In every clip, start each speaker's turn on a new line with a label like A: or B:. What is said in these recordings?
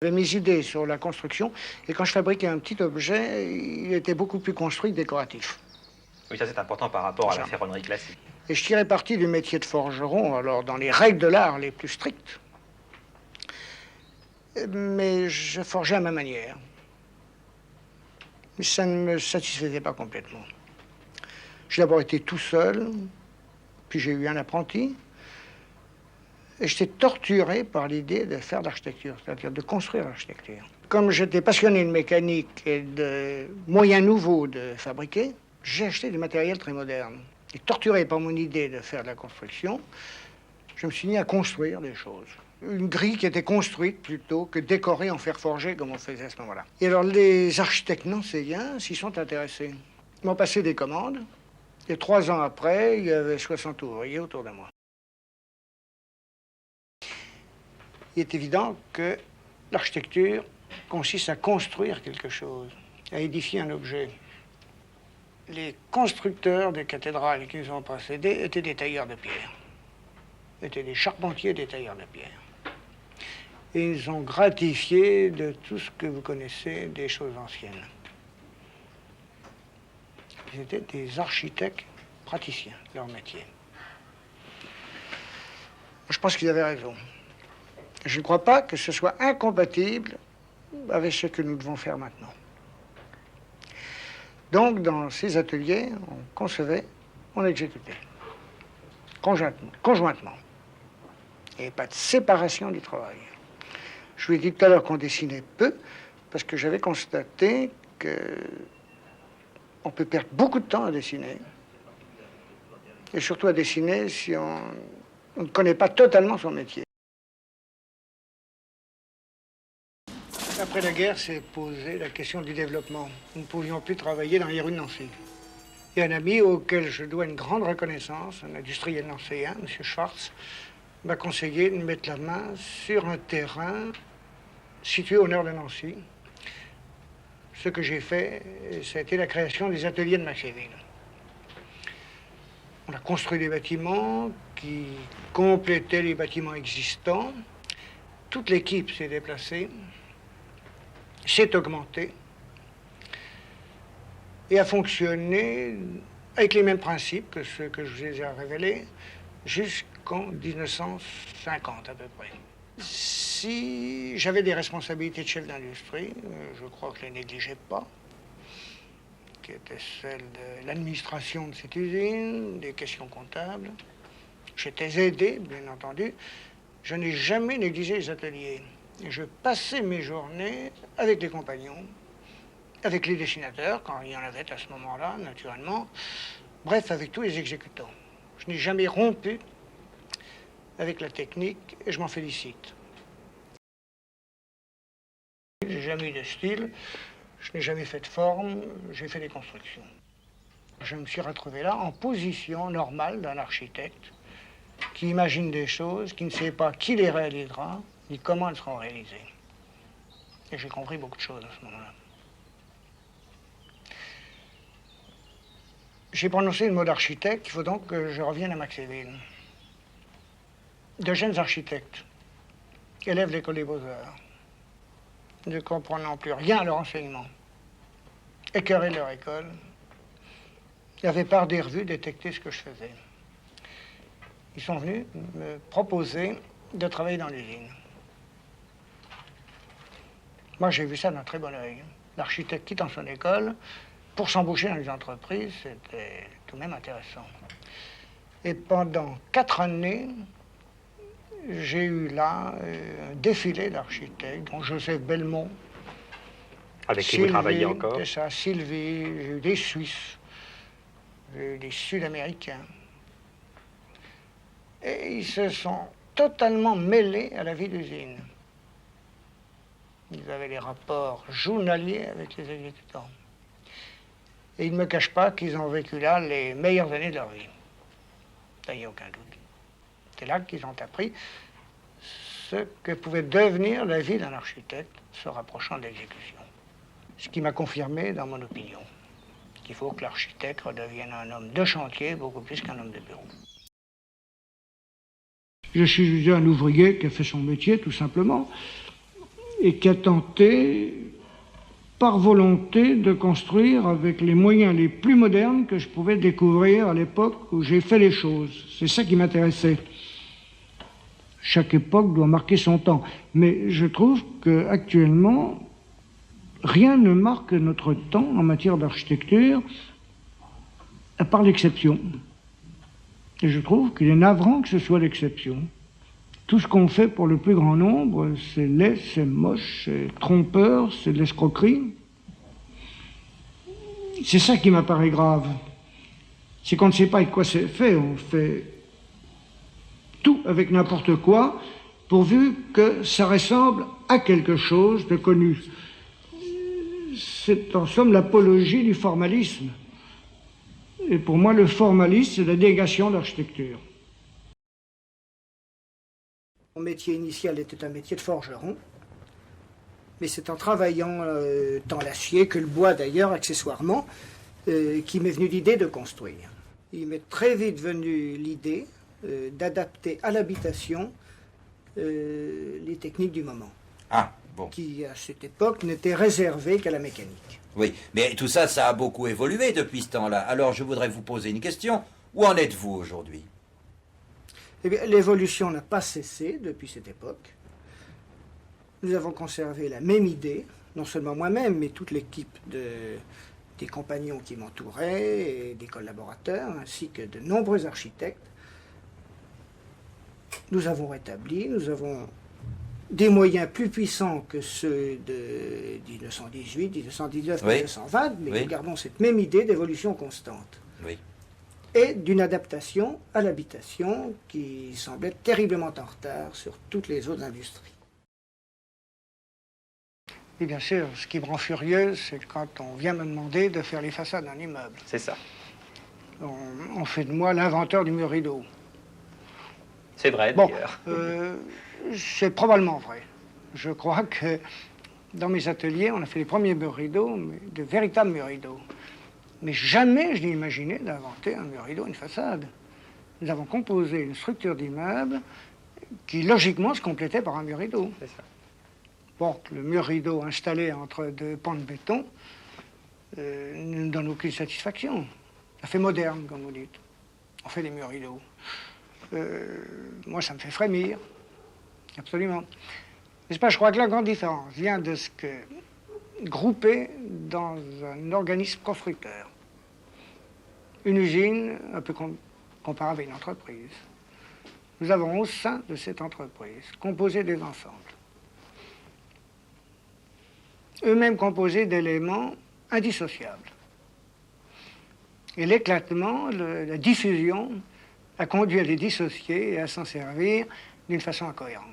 A: J'avais mes idées sur la construction, et quand je fabriquais un petit objet, il était beaucoup plus construit que décoratif.
B: Oui, ça c'est important par rapport à la
A: Ça.
B: ferronnerie classique.
A: Et je tirais parti du métier de forgeron, alors dans les règles de l'art les plus strictes. Mais je forgeais à ma manière. Mais ça ne me satisfaisait pas complètement. J'ai d'abord été tout seul, puis j'ai eu un apprenti. Et j'étais torturé par l'idée de faire de l'architecture, c'est-à-dire de construire l'architecture. Comme j'étais passionné de mécanique et de moyens nouveaux de fabriquer, j'ai acheté du matériel très moderne. Et torturé par mon idée de faire de la construction, je me suis mis à construire des choses. Une grille qui était construite plutôt que décorée en fer forgé comme on faisait à ce moment-là. Et alors les architectes nancéiens s'y sont intéressés. Ils m'ont passé des commandes, et 3 ans après, il y avait 60 ouvriers autour de moi. Il est évident que l'architecture consiste à construire quelque chose, à édifier un objet. Les constructeurs des cathédrales qui nous ont précédés étaient des tailleurs de pierre, étaient des charpentiers des tailleurs de pierre. Et ils ont gratifié de tout ce que vous connaissez des choses anciennes. Ils étaient des architectes praticiens de leur métier. Je pense qu'ils avaient raison. Je ne crois pas que ce soit incompatible avec ce que nous devons faire maintenant. Donc, dans ces ateliers, on concevait, on exécutait, conjointement. Il n'y avait pas de séparation du travail. Je vous ai dit tout à l'heure qu'on dessinait peu, parce que j'avais constaté qu'on peut perdre beaucoup de temps à dessiner, et surtout à dessiner si on ne connaît pas totalement son métier. Après la guerre, s'est posée la question du développement. Nous ne pouvions plus travailler dans les rues de Nancy. Il y a un ami auquel je dois une grande reconnaissance, un industriel nancéen, M. Schwartz, m'a conseillé de mettre la main sur un terrain situé au nord de Nancy. Ce que j'ai fait, ça a été la création des ateliers de Maxéville. On a construit des bâtiments qui complétaient les bâtiments existants. Toute l'équipe s'est déplacée, s'est augmenté et a fonctionné avec les mêmes principes que ceux que je vous ai révélés jusqu'en 1950 à peu près. Si j'avais des responsabilités de chef d'industrie, je crois que je ne les négligeais pas, qui étaient celles de l'administration de cette usine, des questions comptables. J'étais aidé, bien entendu. Je n'ai jamais négligé les ateliers. Je passais mes journées avec les compagnons, avec les dessinateurs, quand il y en avait à ce moment-là, naturellement. Bref, avec tous les exécutants. Je n'ai jamais rompu avec la technique et je m'en félicite. Je n'ai jamais eu de style, je n'ai jamais fait de forme, j'ai fait des constructions. Je me suis retrouvé là en position normale d'un architecte qui imagine des choses, qui ne sait pas qui les réalisera, ni comment elles seront réalisées. Et j'ai compris beaucoup de choses à ce moment-là. J'ai prononcé le mot d'architecte, il faut donc que je revienne à Maxéville. De jeunes architectes, élèves de l'école des beaux-arts, ne comprenant plus rien à leur enseignement, écœurés de leur école, avaient par des revues détecté ce que je faisais. Ils sont venus me proposer de travailler dans l'usine. Moi, j'ai vu ça d'un très bon œil. L'architecte quittant son école pour s'embaucher dans les entreprises, c'était tout de même intéressant. Et pendant 4 années, j'ai eu là un défilé d'architectes, dont Joseph Belmont.
B: Avec qui vous travaillez encore?
A: C'est ça, Sylvie, j'ai eu des Suisses, j'ai eu des Sud-Américains. Et ils se sont totalement mêlés à la vie d'usine. Ils avaient les rapports journaliers avec les exécutants. Et ils ne me cachent pas qu'ils ont vécu là les meilleures années de leur vie. Ça, il n'y a aucun doute. C'est là qu'ils ont appris ce que pouvait devenir la vie d'un architecte se rapprochant de l'exécution. Ce qui m'a confirmé dans mon opinion qu'il faut que l'architecte redevienne un homme de chantier beaucoup plus qu'un homme de bureau. Je suis un ouvrier qui a fait son métier, tout simplement. et qui a tenté, par volonté, de construire avec les moyens les plus modernes que je pouvais découvrir à l'époque où j'ai fait les choses. C'est ça qui m'intéressait. Chaque époque doit marquer son temps. Mais je trouve qu'actuellement, rien ne marque notre temps en matière d'architecture, à part l'exception. Et je trouve qu'il est navrant que ce soit l'exception. Tout ce qu'on fait pour le plus grand nombre, c'est laid, c'est moche, c'est trompeur, c'est de l'escroquerie. C'est ça qui m'apparaît grave. C'est qu'on ne sait pas avec quoi c'est fait. On fait tout avec n'importe quoi, pourvu que ça ressemble à quelque chose de connu. C'est en somme l'apologie du formalisme. Et pour moi, le formalisme, c'est la négation de l'architecture. Mon métier initial était un métier de forgeron, mais c'est en travaillant tant l'acier que le bois d'ailleurs, accessoirement, qui m'est venue l'idée de construire. Il m'est très vite venue l'idée d'adapter à l'habitation les techniques du moment.
C: Ah, bon.
A: Qui, à cette époque, n'étaient réservées qu'à la mécanique.
C: Oui, mais tout ça, ça a beaucoup évolué depuis ce temps-là. Alors je voudrais vous poser une question. Où en êtes-vous aujourd'hui?
A: Eh bien, l'évolution n'a pas cessé depuis cette époque. Nous avons conservé la même idée, non seulement moi-même, mais toute l'équipe des compagnons qui m'entouraient et des collaborateurs, ainsi que de nombreux architectes. Nous avons rétabli, nous avons des moyens plus puissants que ceux de 1918, 1919, oui. 1920, mais oui. Nous gardons cette même idée d'évolution constante.
C: Oui.
A: Et d'une adaptation à l'habitation qui semblait terriblement en retard sur toutes les autres industries. Et bien sûr, ce qui me rend furieux, c'est quand on vient me demander de faire les façades d'un immeuble.
B: C'est ça.
A: On fait de moi l'inventeur du mur rideau.
B: C'est vrai, d'ailleurs.
A: C'est probablement vrai. Je crois que dans mes ateliers, on a fait les premiers murs rideaux, mais de véritables murs rideaux. Mais jamais je n'ai imaginé d'inventer un mur rideau, une façade. Nous avons composé une structure d'immeuble qui, logiquement, se complétait par un mur rideau.
B: C'est ça.
A: Bon, le mur rideau installé entre deux pans de béton ne nous donne aucune satisfaction. Ça fait moderne, comme vous dites. On fait des murs rideaux. Moi, ça me fait frémir. Absolument. N'est-ce pas, je crois que la grande différence vient de ce que groupé dans un organisme constructeur. Une usine, un peu comparable à une entreprise. Nous avons au sein de cette entreprise composé des ensembles. Eux-mêmes composés d'éléments indissociables. Et l'éclatement, la diffusion, a conduit à les dissocier et à s'en servir d'une façon incohérente.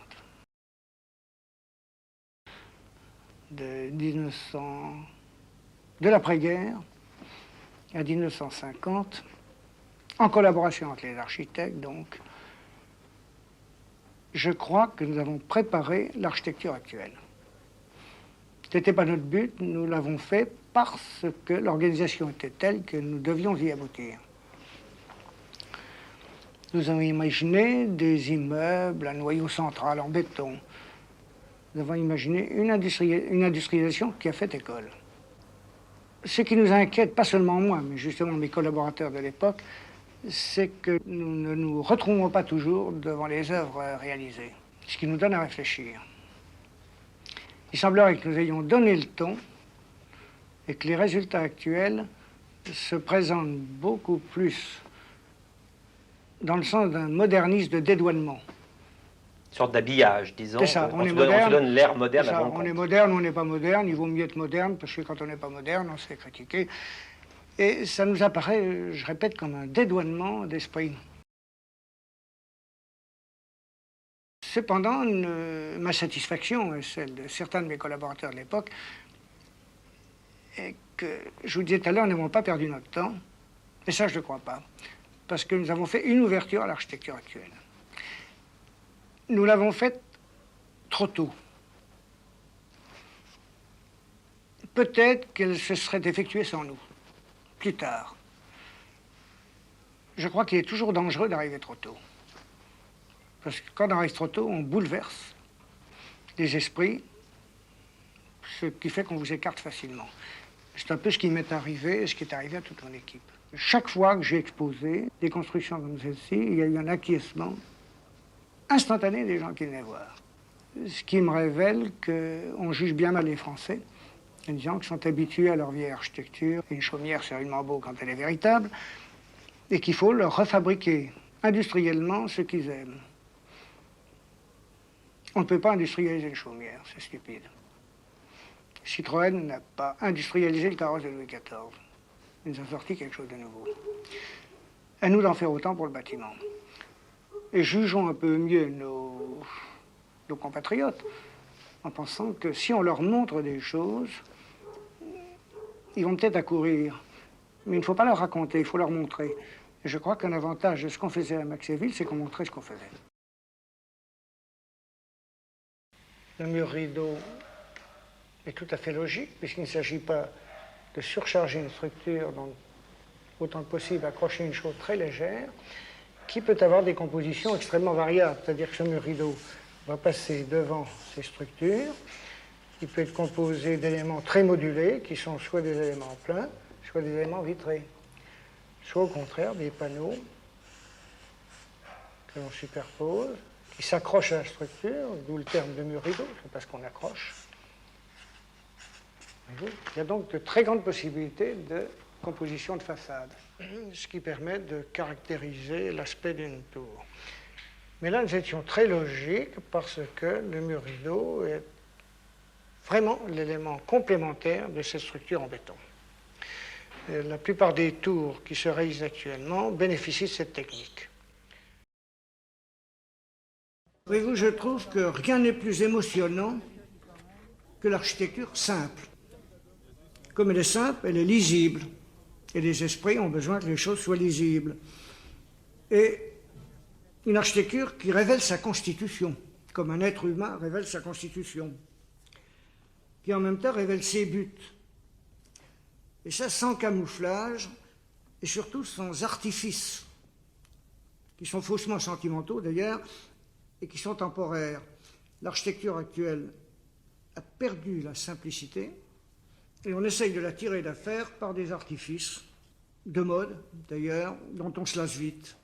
A: De l'après-guerre à 1950, en collaboration avec les architectes, donc, je crois que nous avons préparé l'architecture actuelle. Ce n'était pas notre but, nous l'avons fait parce que l'organisation était telle que nous devions y aboutir. Nous avons imaginé des immeubles à noyau central en béton. Nous avons imaginé une industrialisation qui a fait école. Ce qui nous inquiète, pas seulement moi, mais justement mes collaborateurs de l'époque, c'est que nous ne nous retrouvons pas toujours devant les œuvres réalisées, ce qui nous donne à réfléchir. Il semblerait que nous ayons donné le ton et que les résultats actuels se présentent beaucoup plus dans le sens d'un modernisme de dédouanement.
B: Une sorte d'habillage, disons.
A: C'est ça,
B: on se donne l'air moderne.
A: Ça, on est moderne, on n'est pas moderne, il vaut mieux être moderne, parce que quand on n'est pas moderne, on se fait critiquer. Et ça nous apparaît, je répète, comme un dédouanement d'esprit. Cependant, ma satisfaction, et celle de certains de mes collaborateurs de l'époque, est que, je vous disais tout à l'heure, nous n'avons pas perdu notre temps, et ça je ne crois pas, parce que nous avons fait une ouverture à l'architecture actuelle. Nous l'avons faite trop tôt. Peut-être qu'elle se serait effectuée sans nous, plus tard. Je crois qu'il est toujours dangereux d'arriver trop tôt. Parce que quand on arrive trop tôt, on bouleverse les esprits ce qui fait qu'on vous écarte facilement. C'est un peu ce qui m'est arrivé et ce qui est arrivé à toute mon équipe. Chaque fois que j'ai exposé des constructions comme celle-ci, il y a eu un acquiescement instantané des gens qui venaient voir. Ce qui me révèle qu'on juge bien mal les Français, les gens qui sont habitués à leur vieille architecture. Une chaumière, c'est réellement beau quand elle est véritable, et qu'il faut leur refabriquer industriellement ce qu'ils aiment. On ne peut pas industrialiser une chaumière, c'est stupide. Citroën n'a pas industrialisé le carrosse de Louis XIV. Il nous a sorti quelque chose de nouveau. À nous d'en faire autant pour le bâtiment. Et jugeons un peu mieux nos compatriotes en pensant que si on leur montre des choses, ils vont peut-être accourir. Mais il ne faut pas leur raconter, il faut leur montrer. Et je crois qu'un avantage de ce qu'on faisait à Maxéville, c'est qu'on montrait ce qu'on faisait. Le mur rideau est tout à fait logique, puisqu'il ne s'agit pas de surcharger une structure, donc autant que possible accrocher une chose très légère, qui peut avoir des compositions extrêmement variables. C'est-à-dire que ce mur rideau va passer devant ces structures. Il peut être composé d'éléments très modulés, qui sont soit des éléments pleins, soit des éléments vitrés. Soit au contraire des panneaux que l'on superpose, qui s'accrochent à la structure, d'où le terme de mur rideau, c'est parce qu'on accroche. Il y a donc de très grandes possibilités de composition de façade, ce qui permet de caractériser l'aspect d'une tour. Mais là, nous étions très logiques parce que le mur rideau est vraiment l'élément complémentaire de cette structure en béton. Et la plupart des tours qui se réalisent actuellement bénéficient de cette technique. Voyez-vous, je trouve que rien n'est plus émotionnant que l'architecture simple. Comme elle est simple, elle est lisible. Et les esprits ont besoin que les choses soient lisibles. Et une architecture qui révèle sa constitution, comme un être humain révèle sa constitution, qui en même temps révèle ses buts. Et ça sans camouflage, et surtout sans artifice, qui sont faussement sentimentaux d'ailleurs, et qui sont temporaires. L'architecture actuelle a perdu la simplicité, et on essaye de la tirer d'affaire par des artifices, de mode d'ailleurs, dont on se lasse vite.